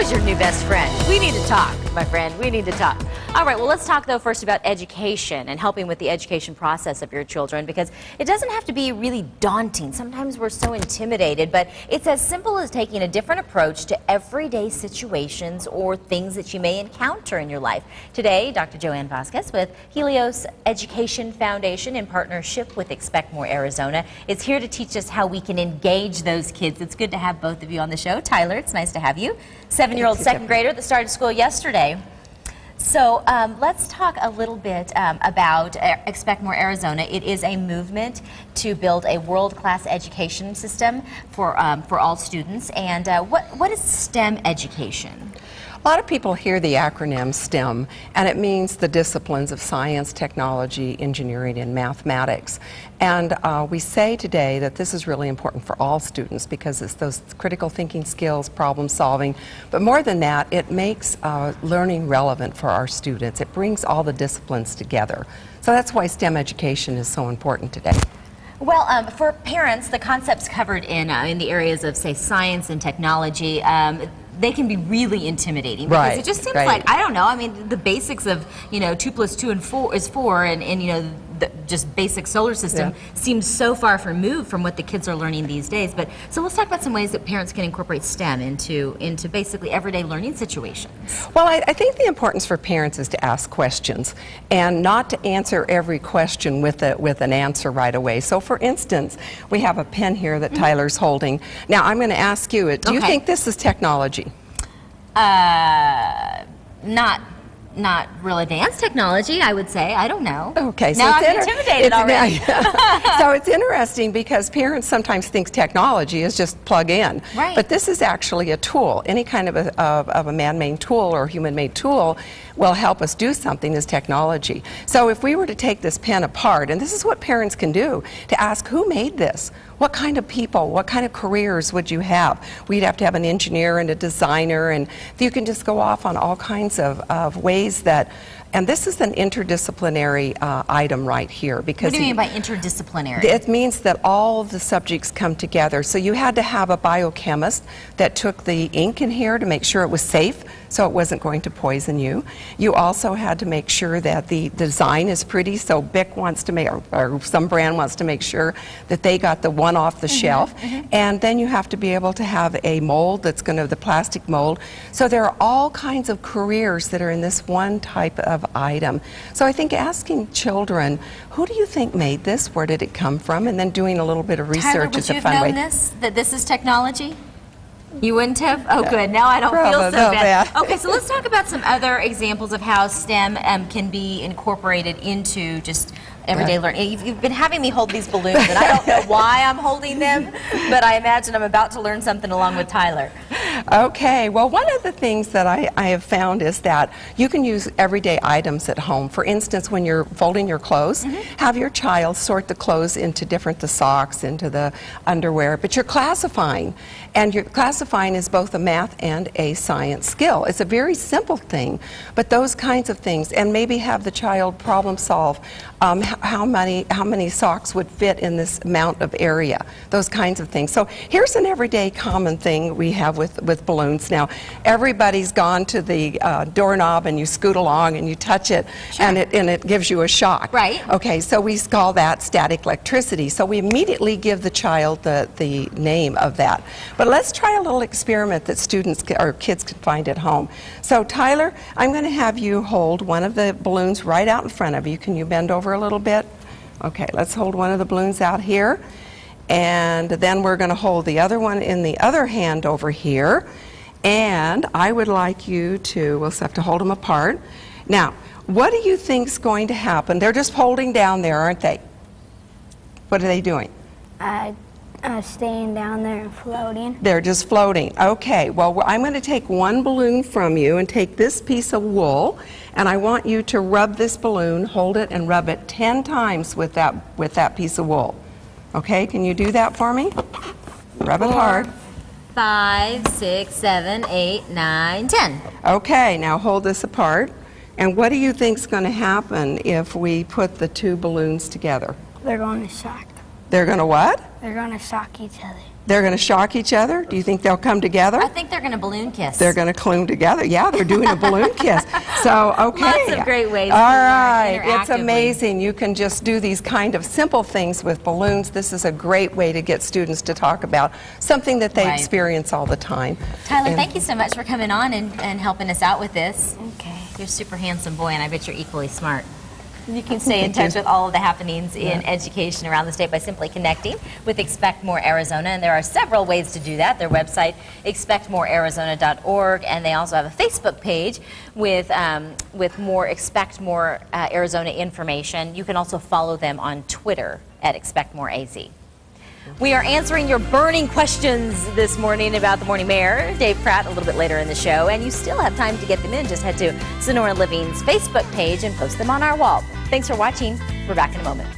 is your new best friend. We need to talk, my friend. We need to talk. All right, well, let's talk, though, first about education and helping with the education process of your children, because it doesn't have to be really daunting. Sometimes we're so intimidated, but it's as simple as taking a different approach to everyday situations or things that you may encounter in your life. Today, Dr. Joanne Vasquez with Helios Education Foundation in partnership with Expect More Arizona is here to teach us how we can engage those kids. It's good to have both of you on the show. Tyler, it's nice to have you. 7-year-old second grader that started school yesterday. So let's talk a little bit about Expect More Arizona. It is a movement to build a world-class education system for all students. And what is STEM education? A lot of people hear the acronym STEM, and it means the disciplines of science, technology, engineering, and mathematics. And we say today that this is really important for all students because it's those critical thinking skills, problem solving. But more than that, it makes learning relevant for our students. It brings all the disciplines together. So that's why STEM education is so important today. Well, for parents, the concepts covered in the areas of, say, science and technology, they can be really intimidating because it just seems like, I don't know, I mean, the basics of, 2 plus 2 and 4 is 4, and the just basic solar system seems so far removed from what the kids are learning these days. But so let's talk about some ways that parents can incorporate STEM into basically everyday learning situations. Well, I think the importance for parents is to ask questions and not to answer every question with an answer right away. So for instance, we have a pen here that Tyler's holding. Now I'm going to ask you, do you think this is technology? Not real advanced technology, I would say. I don't know. Okay, so now I'm intimidated already. So it's interesting because parents sometimes think technology is just plug in. Right. But this is actually a tool. Any kind of a man-made tool or human-made tool will help us do something as technology. So if we were to take this pen apart, and this is what parents can do, to ask who made this? What kind of people, what kind of careers would you have? We'd have to have an engineer and a designer, and you can just go off on all kinds of ways that, and this is an interdisciplinary item right here. Because what do you mean by interdisciplinary? It means that all of the subjects come together. So you had to have a biochemist that took the ink in here to make sure it was safe, so it wasn't going to poison you. You also had to make sure that the design is pretty, so Bic wants to make, or some brand wants to make sure that they got the one off the shelf. And then you have to be able to have a mold that's going to, the plastic mold. So there are all kinds of careers that are in this one type of item. So I think asking children, who do you think made this? Where did it come from? And then doing a little bit of research is a fun way. Tyler, would you have known that this is technology? You wouldn't have? Oh, good. Now I don't feel so bad. Okay, so let's talk about some other examples of how STEM can be incorporated into just everyday learning. You've been having me hold these balloons, and I don't know why I'm holding them, but I imagine I'm about to learn something along with Tyler. Okay, well, one of the things that I have found is that you can use everyday items at home. For instance, when you're folding your clothes, have your child sort the clothes into the socks, into the underwear, but you're classifying. And your classifying is both a math and a science skill. It's a very simple thing, but those kinds of things, and maybe have the child problem solve how many socks would fit in this amount of area, those kinds of things. So here's an everyday common thing we have with balloons. Now, everybody's gone to the doorknob and you scoot along and you touch it, and it gives you a shock. Right. Okay, so we call that static electricity. So we immediately give the child the name of that. But let's try a little experiment that students or kids can find at home. So Tyler, I'm going to have you hold one of the balloons right out in front of you. Can you bend over a little bit? Okay, let's hold one of the balloons out here. And then we're going to hold the other one in the other hand over here. And I would like you to, we'll have to hold them apart. Now, what do you think's going to happen? They're just holding down there, aren't they? What are they doing? Staying down there and floating. They're just floating. Okay, well, I'm going to take one balloon from you and take this piece of wool, and I want you to rub this balloon, hold it, and rub it 10 times with that piece of wool. Okay, can you do that for me? Rub it hard. 5, 6, 7, 8, 9, 10. Okay, now hold this apart. And what do you think's going to happen if we put the two balloons together? They're going to shock. They're going to what? They're going to shock each other. They're going to shock each other? Do you think they'll come together? I think they're going to balloon kiss. They're going to clune together. Yeah, they're doing a balloon kiss. So, okay. Lots of great ways All to right. learn It's amazing. You can just do these kind of simple things with balloons. This is a great way to get students to talk about something that they experience all the time. Tyler, thank you so much for coming on and helping us out with this. Okay. You're a super handsome boy, and I bet you're equally smart. You can stay in touch with all of the happenings in education around the state by simply connecting with Expect More Arizona, and there are several ways to do that. Their website, expectmorearizona.org, and they also have a Facebook page with more Expect More Arizona information. You can also follow them on Twitter at ExpectMoreAZ. We are answering your burning questions this morning about the morning mayor, Dave Pratt, a little bit later in the show, and you still have time to get them in. Just head to Sonoran Living's Facebook page and post them on our wall. Thanks for watching. We're back in a moment.